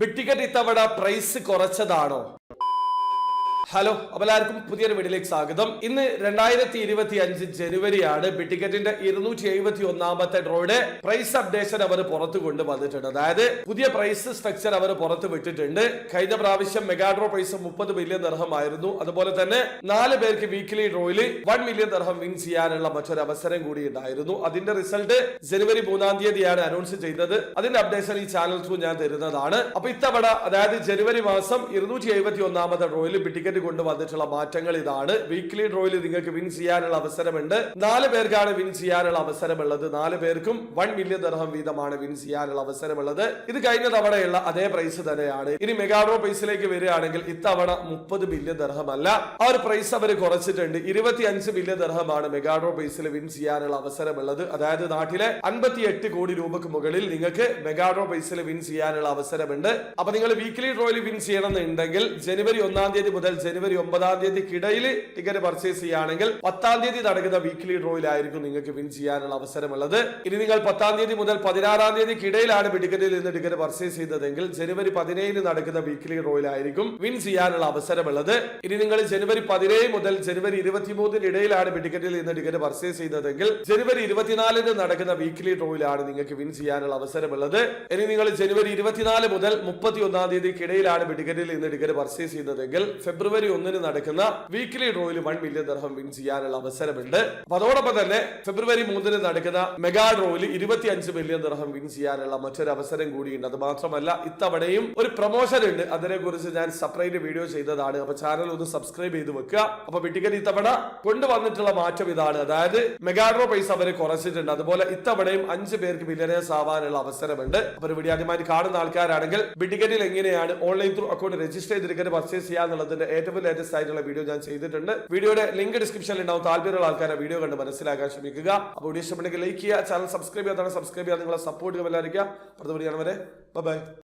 Big ticket ഇത്തവണ price കുറച്ചതാണോ? Hello, എല്ലാവർക്കും പുതിയൊരു വീഡിയോയിലേക്ക് സ്വാഗതം. ഇന്ന് 2025 ജനുവരിയാണ്. ബിഗ് ടിക്കറ്റിന്റെ 271ാമത്തെ ഡ്രോയുടെ പ്രൈസ് അപ്ഡേഷൻ അവർ പുറത്തു കൊണ്ടുവന്നിട്ടുണ്ട്. അതായത് പുതിയ പ്രൈസ് സ്ട്രക്ചർ അവർ പുറത്തു വിട്ടിട്ടുണ്ട്. കഴിഞ്ഞ പ്രാവശ്യം മെഗാ ഡ്രോ പ്രൈസ് 30 മില്യൺ ദിർഹം ആയിരുന്നു. അതുപോലെ തന്നെ 4 പേർക്ക് വീക്ക്ലി ഡ്രോയിൽ 1 മില്യൺ ദിർഹം വിൻ ചെയ്യാനുള്ള മറ്റൊരു അവസരം കൂടി ഉണ്ടായിരുന്നു. അതിന്റെ റിസൾട്ട് ജനുവരി 3-ാം തീയതിയാണ് അനൗൺസ് ചെയ്തത്. അതിന്റെ അപ്ഡേഷൻ ഈ ചാനൽ ത്രൂ ഞാൻ തരുന്നതാണ്. അപ്പൊ ഇത്തവണ അതായത് ജനുവരി മാസം 271ാമത്തെ ഡ്രോയിൽ ബിഗ് ടിക്കറ്റ് കൊണ്ടുവന്നിട്ടുള്ള മാറ്റങ്ങൾ ഇതാണ്. വീക്ക്ലി ഡ്രോയിൽ നിങ്ങൾക്ക് വിൻ ചെയ്യാനുള്ള അവസരമുണ്ട്. 4 പേർക്കാണ് വിൻ ചെയ്യാനുള്ള അവസരമുള്ളത്. 4 പേർക്കും 1 മില്യൺ ദിർഹം വീതമാണ് വിൻ ചെയ്യാനുള്ള അവസരമുള്ളത്. ഇത് കഴിഞ്ഞ തവണയുള്ള അതേ പ്രൈസ് തന്നെയാണ്. ഇനി മെഗാ ഡ്രോ പ്രൈസിലേക്ക് വരികയാണെങ്കിൽ ഇത്തവണ 30 മില്യൺ ദിർഹം അല്ല, ആ ഒരു പ്രൈസ് അവർ കുറച്ചിട്ടുണ്ട്. 25 മില്യൺ ദിർഹമാണ് മെഗാ ഡ്രോ പ്രൈസിൽ വിൻ ചെയ്യാനുള്ള അവസരമുള്ളത്. അതായത് നാട്ടിലെ 58 കോടി രൂപക്ക് മുകളിൽ നിങ്ങൾക്ക് മെഗാ ഡ്രോ പ്രൈസിൽ വിൻ ചെയ്യാനുള്ള അവസരമുണ്ട്. അപ്പൊ നിങ്ങൾ വീക്ക്ലി ഡ്രോയിൽ വിൻ ചെയ്യണമെന്നുണ്ടെങ്കിൽ ജനുവരി 1-ാം തീയതി മുതൽ ജനുവരി 9-ാം തീയതിക്കിടയിൽ ടിക്കറ്റ് പർച്ചേസ് ചെയ്യുകയാണെങ്കിൽ 10-ാം തീയതി നടക്കുന്ന വീക്ക്ലി ഡ്രോയിലായിരിക്കും നിങ്ങൾക്ക് വിൻ ചെയ്യാനുള്ള അവസരമുള്ളത്. ഇനി നിങ്ങൾ 10-ാം തീയതി മുതൽ 16-ാം തീയതിക്കിടയിലാണ് ടിക്കറ്റിൽ നിന്ന് ടിക്കറ്റ് പർച്ചേസ് ചെയ്തതെങ്കിൽ ജനുവരി 17-ന് നടക്കുന്ന വീക്ക്ലി ഡ്രോയിലായിരിക്കും വിൻ ചെയ്യാനുള്ള അവസരമുള്ളത്. ഇനി നിങ്ങൾ ജനുവരി 17 മുതൽ ജനുവരി 23-ന് ഇടയിലാണ് ടിക്കറ്റിൽ നിന്ന് ടിക്കറ്റ് പർച്ചേസ് ചെയ്തതെങ്കിൽ ജനുവരി 24-ന് നടക്കുന്ന വീക്ക്ലി ഡ്രോയിലാണ് നിങ്ങൾക്ക് വിൻ ചെയ്യാനുള്ള അവസരമുള്ളത്. ഇനി നിങ്ങൾ ജനുവരി 24 മുതൽ 31-ാം തീയതിക്കിടയിലാണ് ടിക്കറ്റിൽ നിന്ന് ടിക്കറ്റ് പർച്ചേസ് ചെയ്തതെങ്കിൽ ഫെബ്രുവരി 1-ന് നടക്കുന്ന വീക്ക്ലി ഡ്രോയിൽ 1 മില്യൺ ദിർഹം വിൻ ചെയ്യാനുള്ള അവസരമുണ്ട്. അതോടൊപ്പം തന്നെ ഫെബ്രുവരി 3-ന് നടക്കുന്ന മെഗാ ഡ്രോയിൽ 25 മില്യൺ ദിർഹം വിൻ ചെയ്യാനുള്ള മറ്റൊരു അവസരം കൂടിയുണ്ട്. അത് മാത്രമല്ല ഇത്തവണയും ഒരു പ്രൊമോഷൻ ഉണ്ട്. അതിനെ കുറിച്ച് ഞാൻ സെപ്പറേറ്റ് വീഡിയോ ചെയ്തതാണ്. അപ്പൊ ചാനൽ ഒന്ന് സബ്സ്ക്രൈബ് ചെയ്ത് വെക്കുക. അപ്പൊ ബിഗ് ടിക്കറ്റ് ഇത്തവണ കൊണ്ടുവന്നിട്ടുള്ള മാറ്റം ഇതാണ്. അതായത് മെഗാ ഡ്രോ പൈസ അവരെ കുറച്ചിട്ടുണ്ട്. അതുപോലെ ഇത്തവണയും 5 പേർക്ക് മില്യനേഴ്സ് ആവാനുള്ള അവസരമുണ്ട്. അപ്പൊ ഒരു വീഡിയോ ആദ്യമായിട്ട് കാണുന്ന ആൾക്കാരാണെങ്കിൽ ബിഗ് ടിക്കറ്റിൽ എങ്ങനെയാണ് ഓൺലൈൻ ത്രൂ അക്കൗണ്ട് രജിസ്റ്റർ ചെയ്ത് ടിക്കറ്റ് പർച്ചേസ് ചെയ്യാന്നുള്ളതിന്റെ ഏറ്റവും ലേറ്റസ്റ്റ് ആയിട്ടുള്ള വീഡിയോ ഞാൻ ചെയ്തിട്ടുണ്ട്. വീഡിയോയുടെ ലിങ്ക് ഡിസ്ക്രിപ്ഷനിൽ ഉണ്ടാവും. താല്പര്യമുള്ള ആൾക്കാരെ വീഡിയോ കണ്ട് മനസ്സിലാക്കാൻ ശ്രമിക്കുക. അപ്പോൾ വീഡിയോ ഇഷ്ടപ്പെട്ടെങ്കിൽ ലൈക്ക് ചെയ്യുക, ചാനൽ സബ്സ്ക്രൈബ് ചെയ്യാൻ സബ്സ്ക്രൈബ് ചെയ്യാൻ നിങ്ങളെ സപ്പോർട്ട് ചെയ്യാൻ. അടുത്ത വീഡിയോ കാണും വരെ ബൈ.